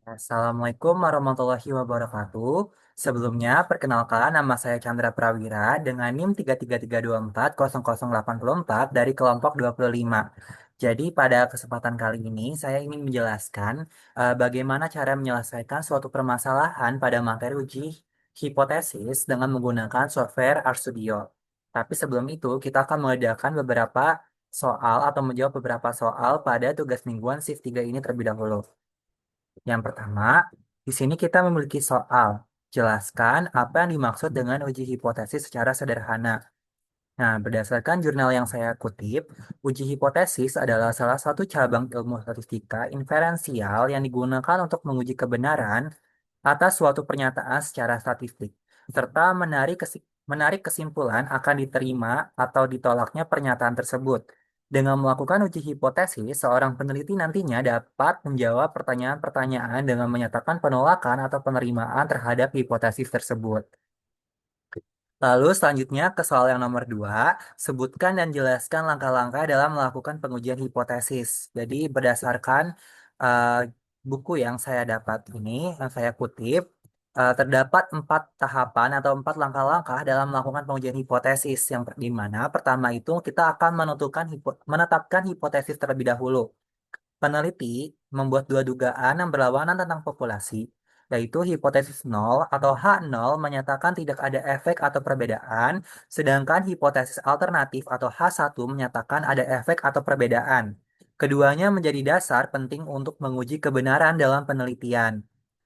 Assalamualaikum warahmatullahi wabarakatuh. Sebelumnya, perkenalkan nama saya Chandra Prawira dengan NIM 333240084 dari kelompok 25. Jadi, pada kesempatan kali ini, saya ingin menjelaskan bagaimana cara menyelesaikan suatu permasalahan pada materi uji hipotesis dengan menggunakan software RStudio. Tapi sebelum itu, kita akan mengerjakan beberapa soal atau menjawab beberapa soal pada tugas mingguan shift 3 ini terlebih dahulu. Yang pertama, di sini kita memiliki soal. Jelaskan apa yang dimaksud dengan uji hipotesis secara sederhana. Nah, berdasarkan jurnal yang saya kutip, uji hipotesis adalah salah satu cabang ilmu statistika inferensial yang digunakan untuk menguji kebenaran atas suatu pernyataan secara statistik, serta menarik kesimpulan akan diterima atau ditolaknya pernyataan tersebut. Dengan melakukan uji hipotesis, seorang peneliti nantinya dapat menjawab pertanyaan-pertanyaan dengan menyatakan penolakan atau penerimaan terhadap hipotesis tersebut. Lalu selanjutnya ke soal yang nomor 2, sebutkan dan jelaskan langkah-langkah dalam melakukan pengujian hipotesis. Jadi berdasarkan eh, buku yang saya dapat ini, yang saya kutip, terdapat 4 tahapan atau 4 langkah-langkah dalam melakukan pengujian hipotesis. Di mana pertama itu kita akan menetapkan hipotesis terlebih dahulu. Peneliti membuat dua dugaan yang berlawanan tentang populasi, yaitu hipotesis nol atau H0 menyatakan tidak ada efek atau perbedaan, sedangkan hipotesis alternatif atau H1 menyatakan ada efek atau perbedaan. Keduanya menjadi dasar penting untuk menguji kebenaran dalam penelitian.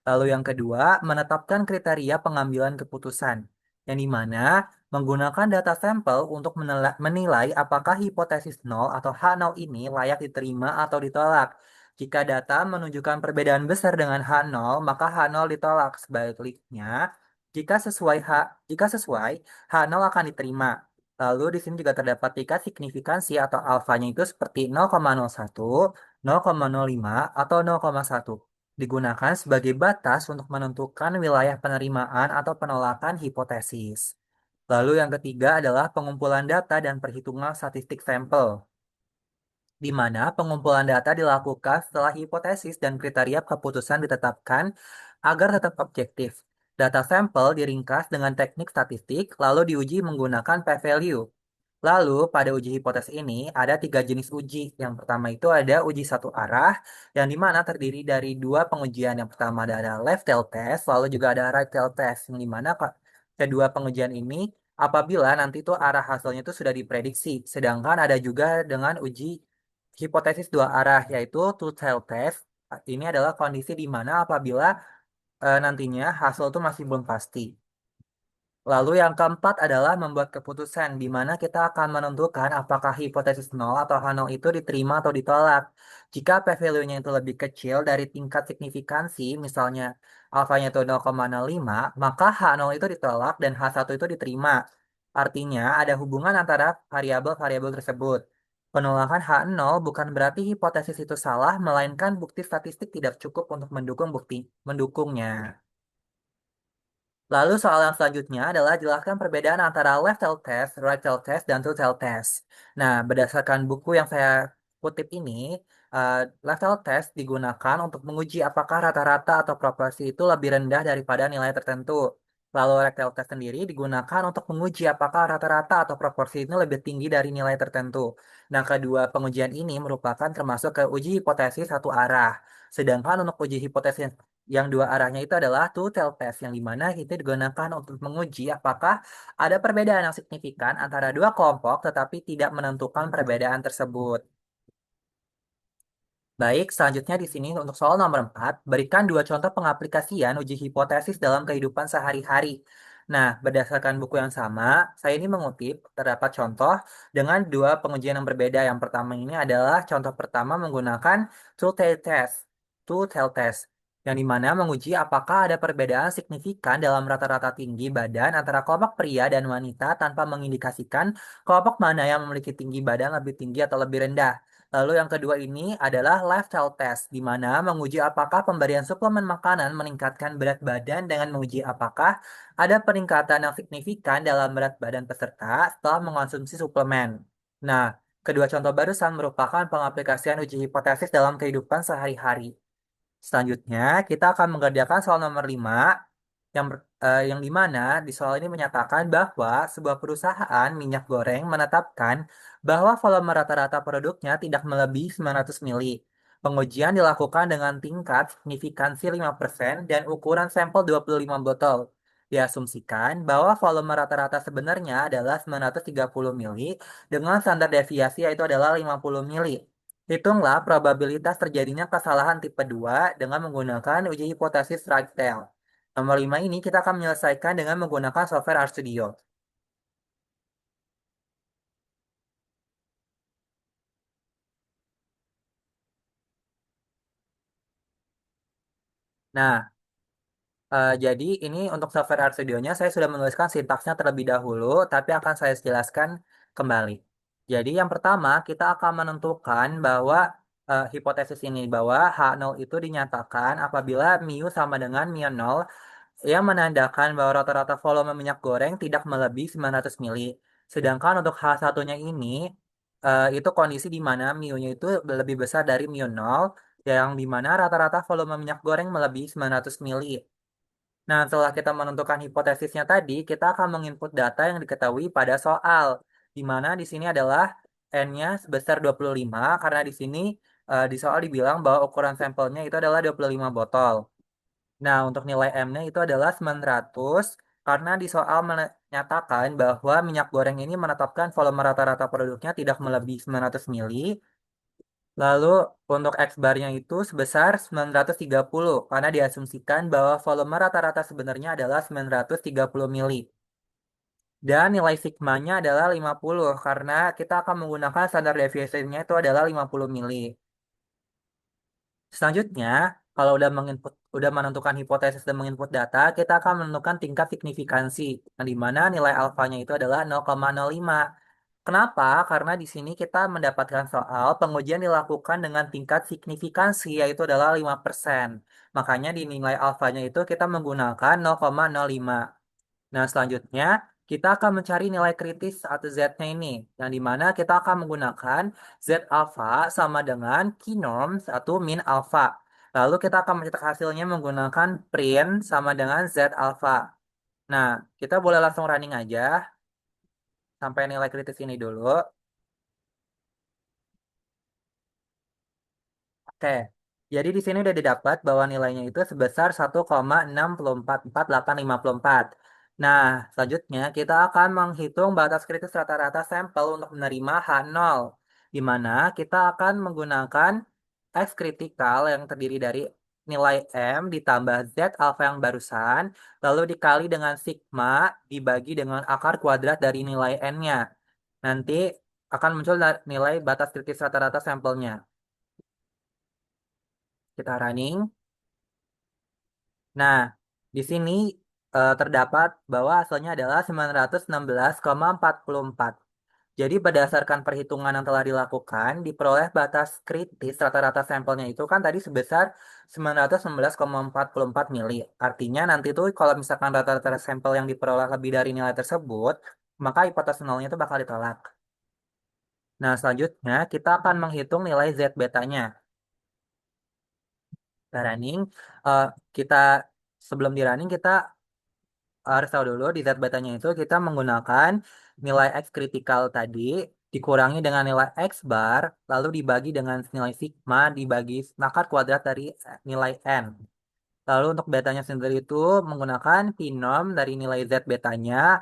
Lalu yang kedua, menetapkan kriteria pengambilan keputusan, yang dimana menggunakan data sampel untuk menilai apakah hipotesis nol atau H0 ini layak diterima atau ditolak. Jika data menunjukkan perbedaan besar dengan H0, maka H0 ditolak. Sebaliknya, jika sesuai, H0 akan diterima. Lalu di sini juga terdapat tingkat signifikansi atau alfanya itu seperti 0,01, 0,05, atau 0,1. Digunakan sebagai batas untuk menentukan wilayah penerimaan atau penolakan hipotesis. Lalu yang ketiga adalah pengumpulan data dan perhitungan statistik sampel, di mana pengumpulan data dilakukan setelah hipotesis dan kriteria keputusan ditetapkan agar tetap objektif. Data sampel diringkas dengan teknik statistik, lalu diuji menggunakan p-value. Lalu, pada uji hipotesis ini ada 3 jenis uji. Yang pertama itu ada uji satu arah, yang dimana terdiri dari dua pengujian. Yang pertama ada left tail test, lalu juga ada right tail test, yang dimana kedua pengujian ini apabila nanti tuh arah hasilnya itu sudah diprediksi. Sedangkan ada juga dengan uji hipotesis dua arah, yaitu two tail test. Ini adalah kondisi di mana apabila nantinya hasil itu masih belum pasti. Lalu yang keempat adalah membuat keputusan, di mana kita akan menentukan apakah hipotesis nol atau H0 itu diterima atau ditolak. Jika p-value-nya itu lebih kecil dari tingkat signifikansi, misalnya alfanya itu 0,05, maka H0 itu ditolak dan H1 itu diterima. Artinya ada hubungan antara variabel-variabel tersebut. Penolakan H0 bukan berarti hipotesis itu salah, melainkan bukti statistik tidak cukup untuk mendukungnya. Lalu soal yang selanjutnya adalah jelaskan perbedaan antara left tail test, right tail test, dan two tail test. Nah, berdasarkan buku yang saya kutip ini, eh, left tail test digunakan untuk menguji apakah rata-rata atau proporsi itu lebih rendah daripada nilai tertentu. Lalu right tail test sendiri digunakan untuk menguji apakah rata-rata atau proporsi ini lebih tinggi dari nilai tertentu. Nah, kedua pengujian ini merupakan termasuk ke uji hipotesis satu arah. Sedangkan untuk uji hipotesis yang dua arahnya itu adalah two-tailed test, yang dimana itu digunakan untuk menguji apakah ada perbedaan yang signifikan antara dua kelompok tetapi tidak menentukan perbedaan tersebut. Baik, selanjutnya di sini untuk soal nomor 4, berikan dua contoh pengaplikasian uji hipotesis dalam kehidupan sehari-hari. Nah, berdasarkan buku yang sama, saya ini mengutip terdapat contoh dengan dua pengujian yang berbeda. Yang pertama ini adalah contoh pertama menggunakan two-tailed test. Two-tailed test, yang dimana menguji apakah ada perbedaan signifikan dalam rata-rata tinggi badan antara kelompok pria dan wanita tanpa mengindikasikan kelompok mana yang memiliki tinggi badan lebih tinggi atau lebih rendah. Lalu yang kedua ini adalah lifestyle test, di mana menguji apakah pemberian suplemen makanan meningkatkan berat badan dengan menguji apakah ada peningkatan yang signifikan dalam berat badan peserta setelah mengonsumsi suplemen. Nah, kedua contoh barusan merupakan pengaplikasian uji hipotesis dalam kehidupan sehari-hari. Selanjutnya, kita akan mengerjakan soal nomor 5 yang di mana di soal ini menyatakan bahwa sebuah perusahaan minyak goreng menetapkan bahwa volume rata-rata produknya tidak melebihi 900 mili. Pengujian dilakukan dengan tingkat signifikansi 5% dan ukuran sampel 25 botol. Diasumsikan bahwa volume rata-rata sebenarnya adalah 930 mili dengan standar deviasi yaitu adalah 50 mili. Hitunglah probabilitas terjadinya kesalahan tipe 2 dengan menggunakan uji hipotesis Ragtail. Nomor 5 ini kita akan menyelesaikan dengan menggunakan software RStudio. Nah, jadi ini untuk software RStudio-nya saya sudah menuliskan sintaksnya terlebih dahulu, tapi akan saya jelaskan kembali. Jadi yang pertama kita akan menentukan bahwa hipotesis ini bahwa H0 itu dinyatakan apabila mu sama dengan mu nol yang menandakan bahwa rata-rata volume minyak goreng tidak melebihi 900 mili. Sedangkan untuk H1-nya ini, itu kondisi di mana mu-nya itu lebih besar dari mu nol, yang di mana rata-rata volume minyak goreng melebihi 900 mili. Nah, setelah kita menentukan hipotesisnya tadi, kita akan menginput data yang diketahui pada soal, di mana di sini adalah N-nya sebesar 25, karena di sini di soal dibilang bahwa ukuran sampelnya itu adalah 25 botol. Nah, untuk nilai M-nya itu adalah 900 karena di soal menyatakan bahwa minyak goreng ini menetapkan volume rata-rata produknya tidak melebihi 900 mili. Lalu untuk X bar-nya itu sebesar 930 karena diasumsikan bahwa volume rata-rata sebenarnya adalah 930 mili. Dan nilai sigma-nya adalah 50 karena kita akan menggunakan standar deviation-nya itu adalah 50 mili. Selanjutnya, kalau udah menentukan hipotesis dan menginput data, kita akan menentukan tingkat signifikansi, yang di mana nilai alfanya itu adalah 0,05. Kenapa? Karena di sini kita mendapatkan soal pengujian dilakukan dengan tingkat signifikansi, yaitu adalah 5%. Makanya di nilai alfanya itu kita menggunakan 0,05. Nah, selanjutnya kita akan mencari nilai kritis atau Z-nya ini, yang dimana kita akan menggunakan Z alpha sama dengan key norms atau min alpha. Lalu kita akan mencetak hasilnya menggunakan print sama dengan Z alpha. Nah, kita boleh langsung running aja sampai nilai kritis ini dulu. Oke, jadi di sini udah didapat bahwa nilainya itu sebesar 1,6444854. Nah, selanjutnya kita akan menghitung batas kritis rata-rata sampel untuk menerima H0, di mana kita akan menggunakan X kritikal yang terdiri dari nilai M ditambah Z alfa yang barusan, lalu dikali dengan sigma dibagi dengan akar kuadrat dari nilai N-nya. Nanti akan muncul nilai batas kritis rata-rata sampelnya. Kita running. Nah, di sini terdapat bahwa hasilnya adalah 916,44. Jadi berdasarkan perhitungan yang telah dilakukan, diperoleh batas kritis rata-rata sampelnya itu kan tadi sebesar 916,44 mili. Artinya nanti tuh kalau misalkan rata-rata sampel yang diperoleh lebih dari nilai tersebut, maka hipotesis nolnya itu bakal ditolak. Nah, selanjutnya kita akan menghitung nilai Z betanya. Kita running, eh, kita sebelum di running kita harus tahu dulu di zat betanya itu kita menggunakan nilai X kritikal tadi dikurangi dengan nilai X bar lalu dibagi dengan nilai sigma dibagi akar kuadrat dari nilai N. Lalu untuk betanya sendiri itu menggunakan pinom dari nilai Z betanya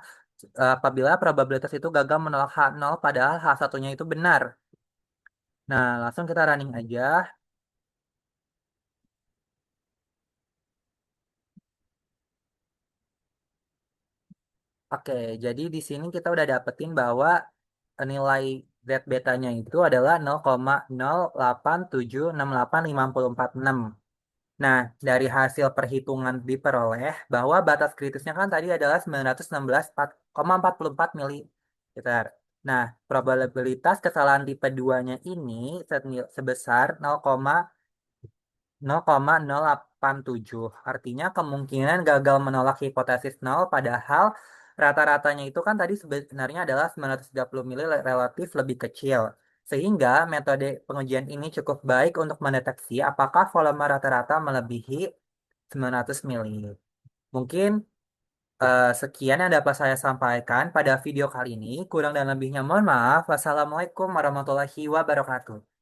apabila probabilitas itu gagal menolak H0 padahal H1-nya itu benar. Nah, langsung kita running aja. Oke, jadi di sini kita udah dapetin bahwa nilai Z betanya itu adalah 0,0876854,6. Nah, dari hasil perhitungan diperoleh bahwa batas kritisnya kan tadi adalah 916,44 mili. Nah, probabilitas kesalahan tipe 2-nya ini sebesar 0,087. Artinya kemungkinan gagal menolak hipotesis nol padahal rata-ratanya itu kan tadi sebenarnya adalah 930 mili relatif lebih kecil. Sehingga metode pengujian ini cukup baik untuk mendeteksi apakah volume rata-rata melebihi 900 mili. Mungkin sekian yang dapat saya sampaikan pada video kali ini. Kurang dan lebihnya mohon maaf. Wassalamualaikum warahmatullahi wabarakatuh.